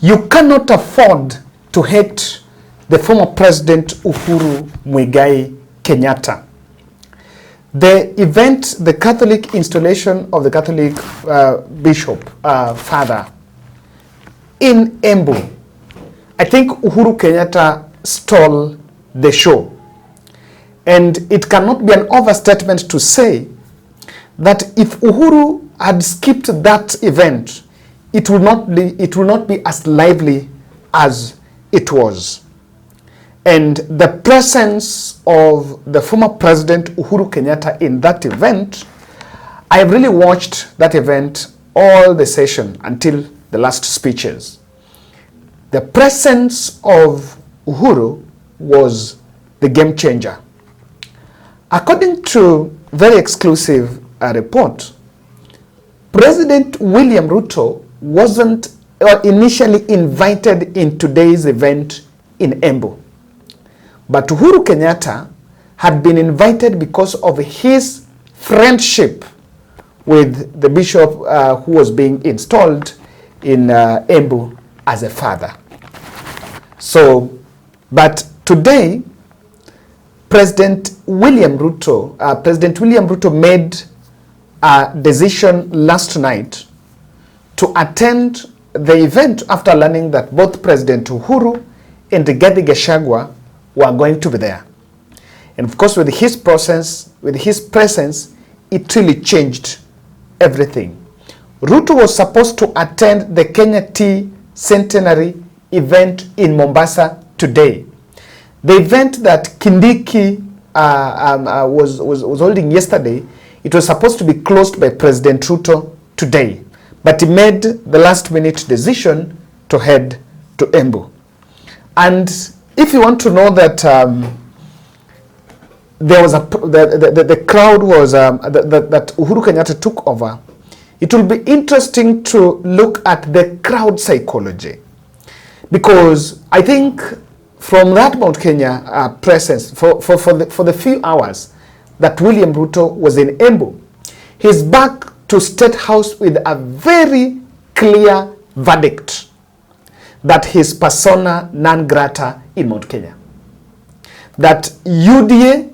You cannot afford to hate the former President Uhuru Muigai Kenyatta. The event, the Catholic installation of the Catholic bishop, father, in Embu, I think Uhuru Kenyatta stole the show. And it cannot be an overstatement to say that if Uhuru had skipped that event, it will not be as lively as it was. And the presence of the former President Uhuru Kenyatta in that event, I have really watched that event all the session until the last speeches. The presence of Uhuru was the game changer. According to very exclusive report, President William Ruto wasn't initially invited in today's event in Embu. But Uhuru Kenyatta had been invited because of his friendship with the bishop who was being installed in Embu as a father. So, but today, President William Ruto made a decision last night to attend the event after learning that both President Uhuru and Rigathi Gachagua were going to be there. And of course, with his presence, it really changed everything. Ruto was supposed to attend the Kenya Tea Centenary event in Mombasa today. The event that Kindiki was holding yesterday, it was supposed to be closed by President Ruto today, but he made the last minute decision to head to Embu. And if you want to know that there was the crowd was that Uhuru Kenyatta took over, it will be interesting to look at the crowd psychology, because I think from that Mount Kenya presence for the few hours that William Ruto was in Embu, he's back to State House with a very clear verdict that his persona non grata in Mount Kenya. That UDA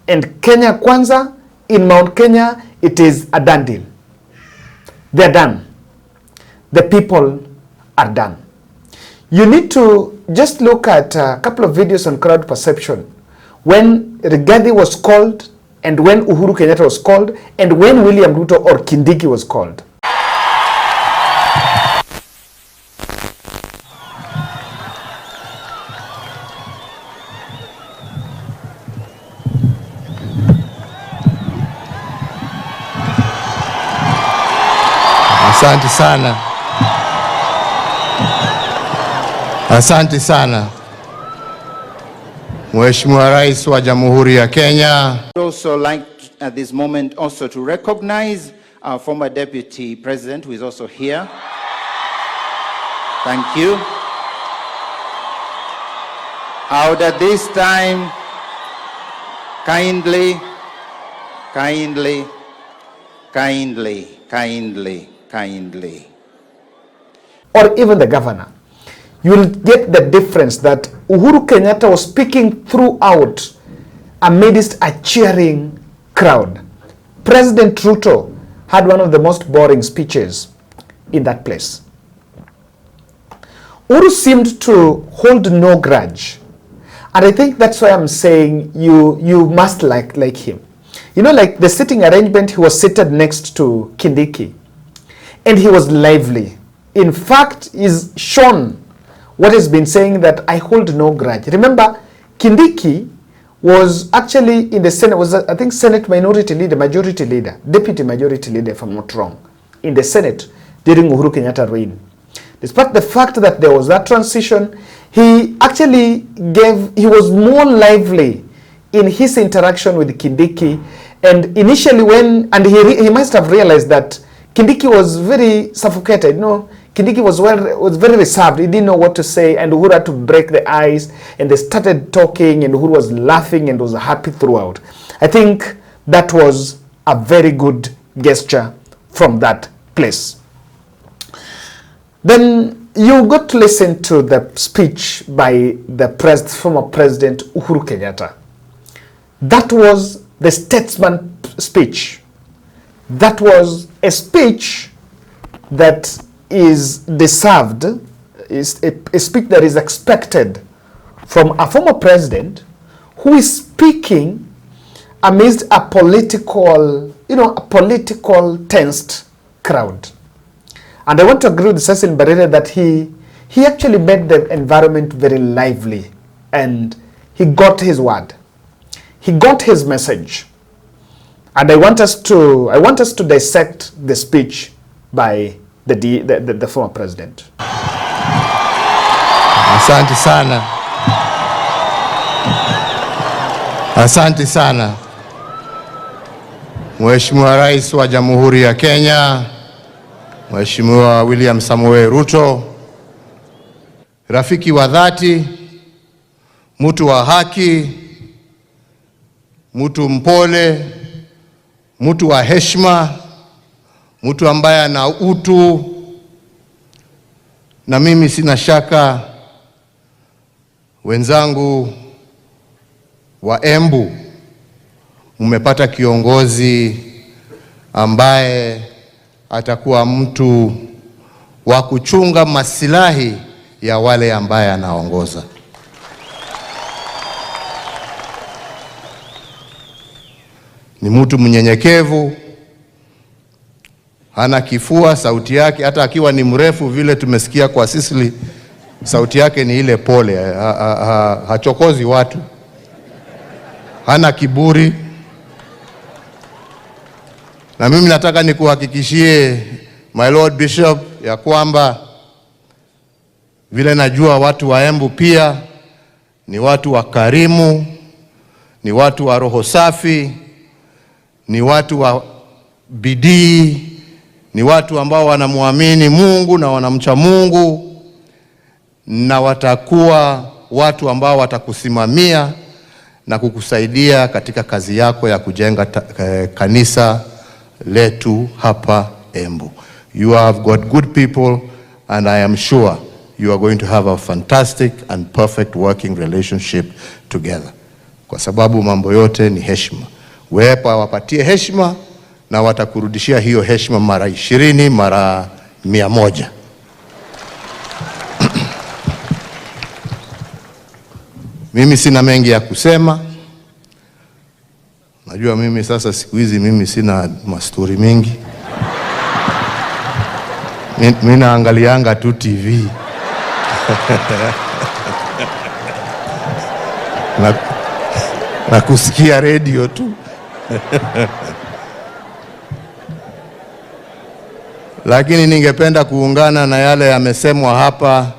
and Kenya Kwanza in Mount Kenya, it is a done deal. They're done. The people are done. You need to just look at a couple of videos on crowd perception. When Rigathi was called, and when Uhuru Kenyatta was called, and when William Ruto or Kindiki was called. Asante sana. Asante sana. Mheshimiwa Rais wa Jamhuri ya Kenya. I'd also like at this moment also to recognize our former Deputy President, who is also here. Thank you. I would at this time kindly, or even the governor, you will get the difference that Uhuru Kenyatta was speaking throughout amidst a cheering crowd. President Ruto had one of the most boring speeches in that place. Uhuru seemed to hold no grudge. And I think that's why I'm saying you must like him. You know, like the sitting arrangement, he was seated next to Kindiki. And he was lively. In fact, he's shown what has been saying that I hold no grudge. Remember, Kindiki was actually in the Senate, was I think Senate majority leader, deputy majority leader, if I'm not wrong, in the Senate during Uhuru Kenyatta reign. Despite the fact that there was that transition, he actually he was more lively in his interaction with Kindiki. And initially he must have realized that Kindiki was very suffocated, you know. Kindiki was very reserved. He didn't know what to say, and Uhuru had to break the ice, and they started talking, and Uhuru was laughing and was happy throughout. I think that was a very good gesture from that place. Then you got to listen to the speech by the former President Uhuru Kenyatta. That was the statesman speech. That was a speech that is deserved, is a speech that is expected from a former president who is speaking amidst a political, a political tensed crowd. And I want to agree with Cecil Mbarire that he actually made the environment very lively, and he got his word. He got his message. And I want us to dissect the speech by the former president. Asante sana. Asante sana. Mheshimiwa Rais wa Jamhuri ya Kenya, Mheshimiwa William Samoei Ruto, rafiki wa dhati, mtu wa haki, mtu mpole, mtu wa heshima, mtu ambaye ana utu, na mimi sina shaka wenzangu wa Embu mmepata kiongozi ambaye atakuwa mtu wa kuchunga masilahi ya wale ambaye anaongoza. Ni mtu mnyenyekevu, hana kifua, sauti yake hata akiwa ni mrefu vile tumesikia kwa Sisili, sauti yake ni ile pole, hachokozi watu, hana kiburi. Na mimi nataka nikuhakikishie my Lord Bishop ya kwamba vile najua watu wa Embu pia ni watu wa karimu, ni watu wa roho safi, ni watu wa bidii, ni watu ambao wanamuamini Mungu na wanamcha Mungu, na watakuwa watu ambao watakusimamia na kukusaidia katika kazi yako ya kujenga kanisa letu hapa Embu. You have got good people, and I am sure you are going to have a fantastic and perfect working relationship together. Kwa sababu mambo yote ni heshima. Wepa wapatie heshima na watakurudishia hiyo heshima mara 20, mara 100. Mimi sina mengi ya kusema. Najua mimi sasa siku hizi mimi sina mastori mingi. Mimi naangalianga tu TV. na kusikia radio tu. Lakini ningependa kuungana na yale yamesemwa hapa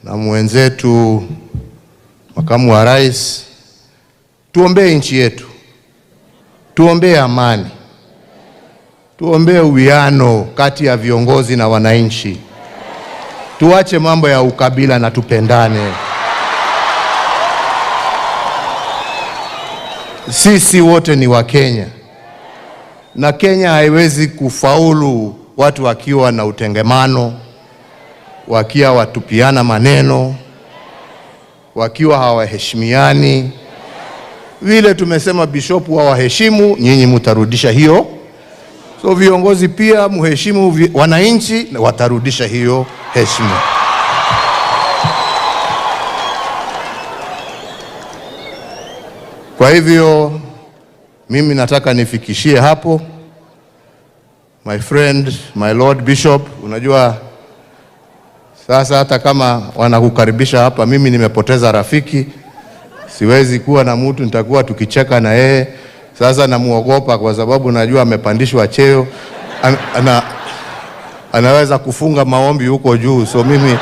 na mwenzetu makamu wa rais. Tuombee nchi yetu, tuombee amani, tuombee uwiano kati ya viongozi na wananchi, tuache mambo ya ukabila na tupendane. Sisi wote ni wa Kenya, na Kenya haiwezi kufaulu watu wakiwa na utengemano, wakiwa watupiana maneno, wakiwa hawaheshimiani. Vile tumesema Bishop wa waheshimu, nyinyi mutarudisha hiyo. So viongozi pia muheshimu wananchi na watarudisha hiyo heshima. Kwa hivyo mimi nataka nifikishie hapo. My friend, my Lord Bishop, unajua sasa hata kama wanakukaribisha hapa, mimi nimepoteza rafiki. Siwezi kuwa na mtu nitakuwa tukicheka na yeye. Sasa namuogopa kwa sababu najua amepandishwa cheo. Anaweza kufunga maombi huko juu. So mimi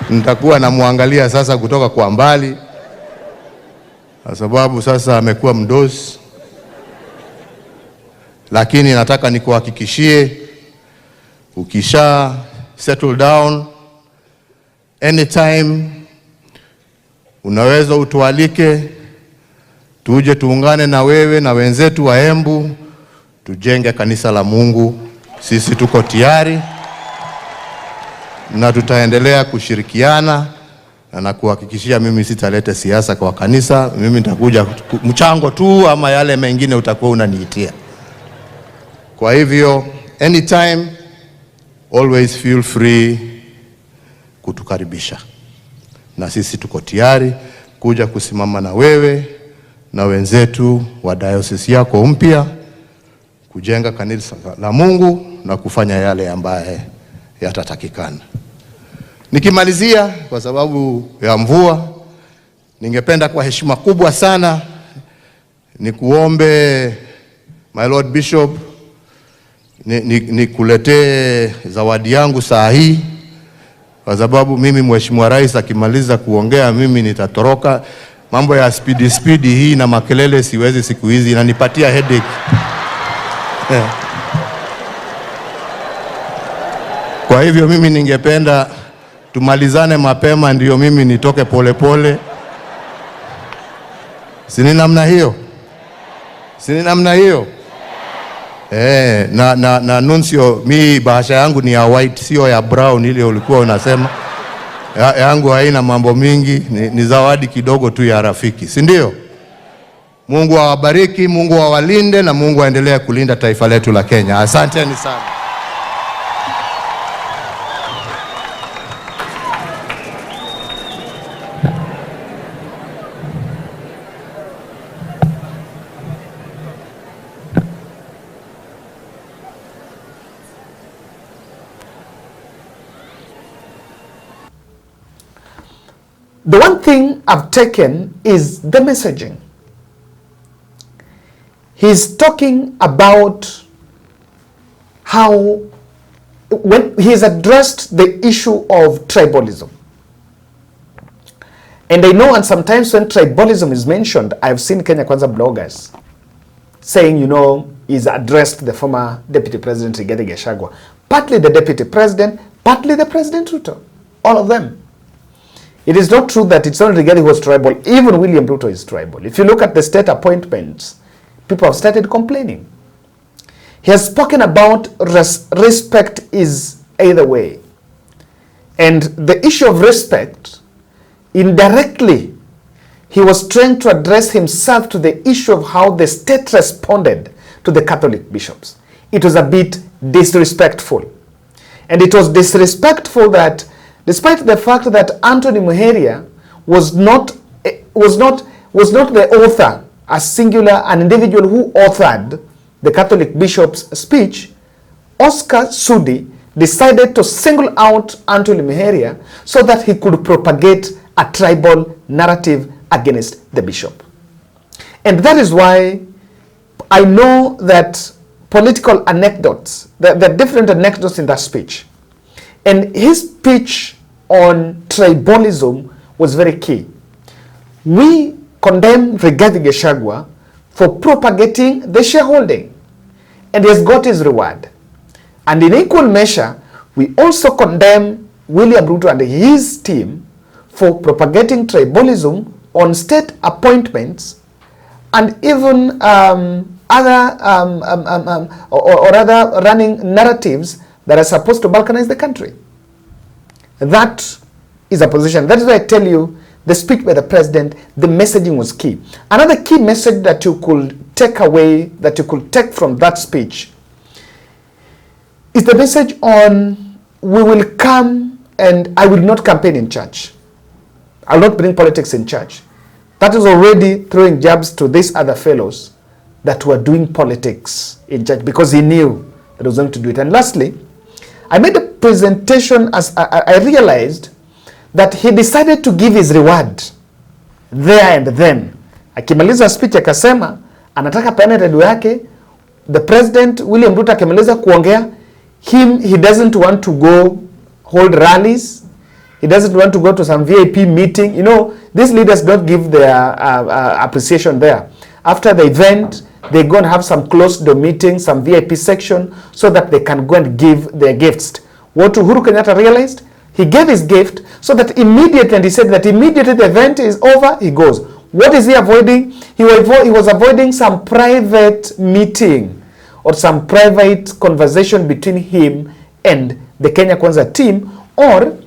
nitakuwa namuangalia sasa kutoka kwa mbali, kwa sababu sasa amekuwa mdosi. Lakini nataka nikuhakikishie, ukisha settle down, anytime unaweza utualike, tuje tuungane na wewe na wenzetu wa Embu, tujenge kanisa la Mungu. Sisi tuko tayari na tutaendelea kushirikiana na kuhakikishia mimi sitalete siasa kwa kanisa. Mimi nitakuja mchango tu, ama yale mengine utakuwa unaniitia. Kwa hivyo anytime, always feel free kutukaribisha, na sisi tuko tayari kuja kusimama na wewe na wenzetu wa diocese yako mpya kujenga kanisa la Mungu na kufanya yale ambaye yatatakikana. Nikimalizia, kwa sababu ya mvua, ningependa kwa heshima kubwa sana nikuombe my Lord Bishop nikuletee zawadi yangu saa hii, kwa sababu mimi Mheshimiwa Rais akimaliza kuongea mimi nitatoroka. Mambo ya speed hii na makelele siwezi siku hizi, inanipatia headache. Kwa hivyo mimi ningependa tumalizane mapema ndio mimi nitoke pole. Sini namna hiyo? Sini namna hiyo? Na nuncio, mi bahasha yangu ni ya white, sio ya brown ile ulikuwa unasema. Yangu haina mambo mingi, ni zawadi kidogo tu ya rafiki, si ndio? Mungu awabariki, Mungu awalinde, na Mungu aendelee kulinda taifa letu la Kenya. Asanteni sana. The one thing I've taken is the messaging. He's talking about how, when he's addressed the issue of tribalism. And I know, and sometimes when tribalism is mentioned, I've seen Kenya Kwanza bloggers saying, you know, he's addressed the former Deputy President Rigathi Gachagua. Partly the Deputy President, partly the President Ruto. All of them. It is not true that it's only Rigathi who was tribal. Even William Ruto is tribal. If you look at the state appointments, people have started complaining. He has spoken about respect is either way. And the issue of respect, indirectly, he was trying to address himself to the issue of how the state responded to the Catholic bishops. It was a bit disrespectful. And it was disrespectful that despite the fact that Anthony Muheria was not the author, a singular, an individual who authored the Catholic bishop's speech, Oscar Sudi decided to single out Anthony Muheria so that he could propagate a tribal narrative against the bishop. And that is why I know that political anecdotes, the different anecdotes in that speech, and his speech on tribalism was very key. We condemn Rigathi Gachagua for propagating the shareholding, and he has got his reward. And in equal measure, we also condemn William Ruto and his team for propagating tribalism on state appointments and even other running narratives that are supposed to balkanize the country. That is a position. That is why I tell you, the speech by the president, the messaging was key. Another key message that you could take away, that you could take from that speech, is the message on, we will come and I will not campaign in church. I will not bring politics in church. That is already throwing jabs to these other fellows that were doing politics in church, because he knew that he was going to do it. And lastly, I made a presentation as I realized that he decided to give his reward there and then. Akimaliza speech akasema anataka peane redu yake. The president William Ruto akimaliza kuongea, he doesn't want to go hold rallies. He doesn't want to go to some VIP meeting. You know, these leaders don't give their appreciation there. After the event, they go and have some closed door meeting, some VIP section, so that they can go and give their gifts. What Uhuru Kenyatta realized, he gave his gift so that immediately, and he said that immediately the event is over, he goes. What is he avoiding? He was avoiding some private meeting or some private conversation between him and the Kenya Kwanza team or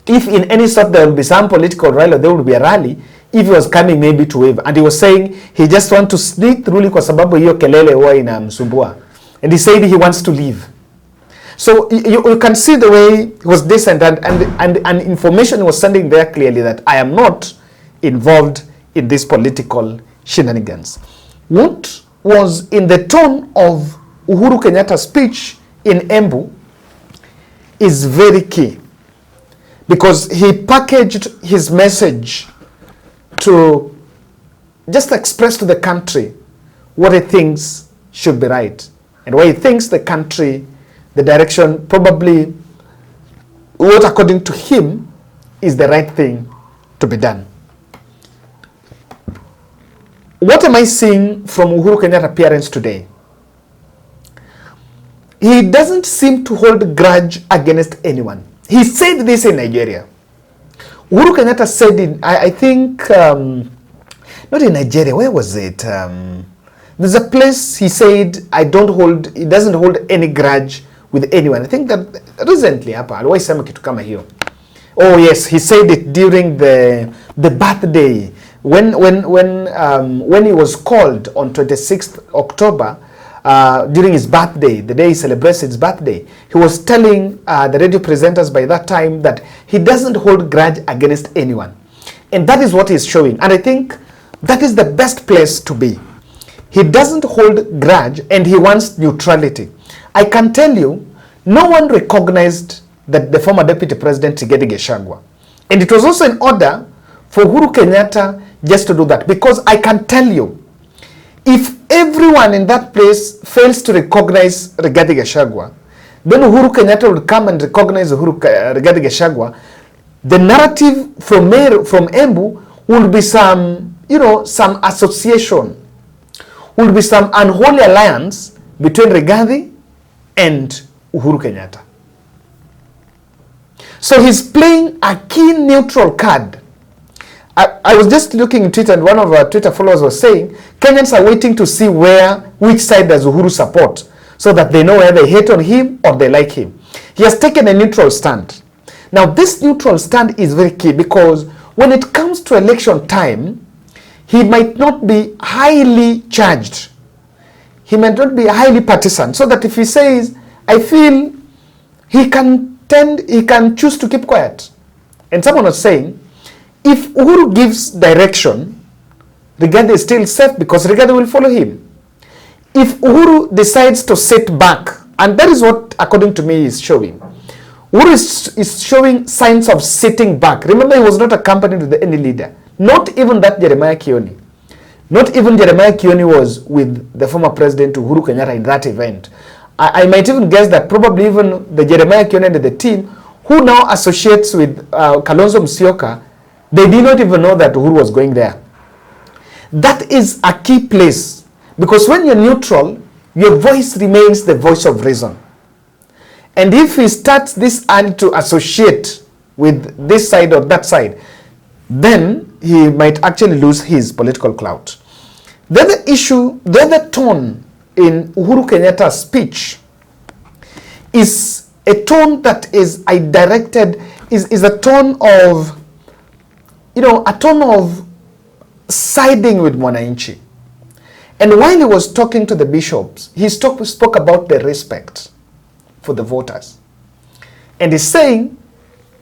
if in any sort there will be some political rally, there will be a rally, if he was coming maybe to wave, and he was saying he just want to sneak through kwa sababu hiyo kelele huwa inamsumbua, and he said he wants to leave. So you can see the way he was decent, and information was sending there clearly that I am not involved in this political shenanigans. What was in the tone of Uhuru Kenyatta's speech in Embu is very key, because he packaged his message to just express to the country what he thinks should be right, and why he thinks the country, the direction, probably what according to him is the right thing to be done. What am I seeing from Uhuru Kenyatta's appearance today? He doesn't seem to hold a grudge against anyone. He said this in Nigeria. Uhuru Kenyatta said in, I think, not in Nigeria, where was it? There's a place he said, he doesn't hold any grudge with anyone. I think that recently hapa aliwahi sema kitu kama hiyo. Oh yes, he said it during the birthday when he was called on 26th October during his birthday, the day he celebrates his birthday. He was telling the radio presenters by that time that he doesn't hold grudge against anyone, and that is what he's showing. And I think that is the best place to be. He doesn't hold grudge and he wants neutrality. I can tell you, no one recognized that the former deputy president Rigathi Gachagua. And it was also in order for Uhuru Kenyatta just to do that. Because I can tell you, if everyone in that place fails to recognize Rigathi Gachagua, then Uhuru Kenyatta would come and recognize Rigathi Gachagua. The narrative from Embu will be some, some association, will be some unholy alliance between Rigathi and Uhuru Kenyatta. So he's playing a key neutral card. I was just looking at Twitter, and one of our Twitter followers was saying Kenyans are waiting to see which side does Uhuru support, so that they know whether they hate on him or they like him. He has taken a neutral stand. Now this neutral stand is very key, because when it comes to election time, he might not be highly charged. He might not be highly partisan, so that if he says, I feel, he can choose to keep quiet. And someone was saying, if Uhuru gives direction, Rigathi is still safe because Rigathi will follow him. If Uhuru decides to sit back, and that is what, according to me, is showing. Uhuru is showing signs of sitting back. Remember, he was not accompanied with any leader. Not even that Jeremiah Kioni. Not even Jeremiah Kioni was with the former president Uhuru Kenyatta in that event. I might even guess that probably even the Jeremiah Kioni and the team who now associates with Kalonzo Musyoka, they did not even know that Uhuru was going there. That is a key place, because when you're neutral, your voice remains the voice of reason. And if he starts this and to associate with this side or that side, then he might actually lose his political clout. The other issue, the other tone in Uhuru Kenyatta's speech is a tone that is is a tone of, a tone of siding with Mwananchi. And while he was talking to the bishops, he spoke about the respect for the voters. And he's saying,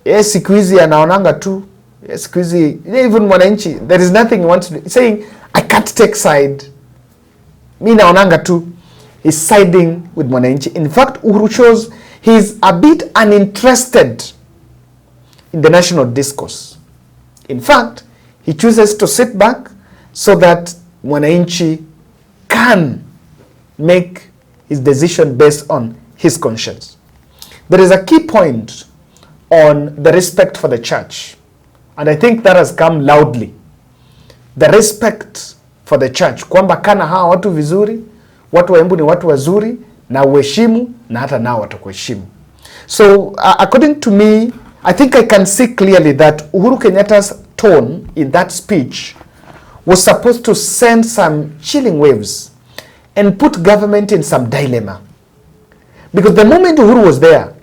yes, siku hizi anaonanga tu, yes, siku hizi, even Mwananchi, there is nothing he wants to do. He's saying, I can't take side. Mi naonanga tu. He's siding with Mwananchi. In fact, Uhuru shows he's a bit uninterested in the national discourse. In fact, he chooses to sit back so that Mwananchi can make his decision based on his conscience. There is a key point on the respect for the church, and I think that has come loudly. The respect for the church, kwamba kana hawa watu vizuri, watu wa Embu ni watu wazuri, na uheshimu, na hata nao watakuheshimu. So according to me, I think I can see clearly that Uhuru Kenyatta's tone in that speech was supposed to send some chilling waves and put government in some dilemma. Because the moment Uhuru was there,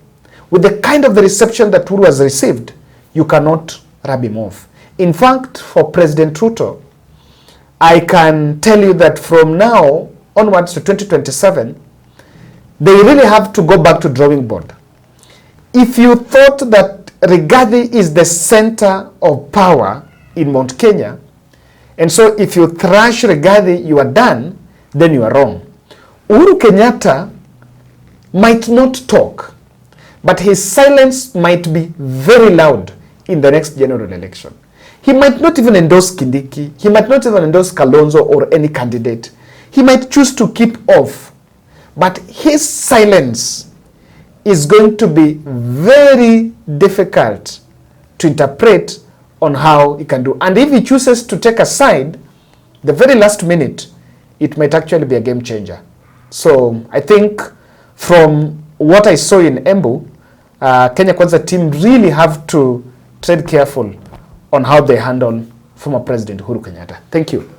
with the kind of the reception that Uhuru has received, you cannot rub him off. In fact, for President Ruto, I can tell you that from now onwards to 2027, they really have to go back to drawing board. If you thought that Rigathi is the center of power in Mount Kenya, and so if you thrash Rigathi, you are done, then you are wrong. Uhuru Kenyatta might not talk, but his silence might be very loud in the next general election. He might not even endorse Kindiki. He might not even endorse Kalonzo or any candidate. He might choose to keep off. But his silence is going to be very difficult to interpret on how he can do. And if he chooses to take a side, the very last minute, it might actually be a game changer. So I think from what I saw in Embu, Kenya Kwanza team really have to tread careful on how they handle former President Uhuru Kenyatta. Thank you.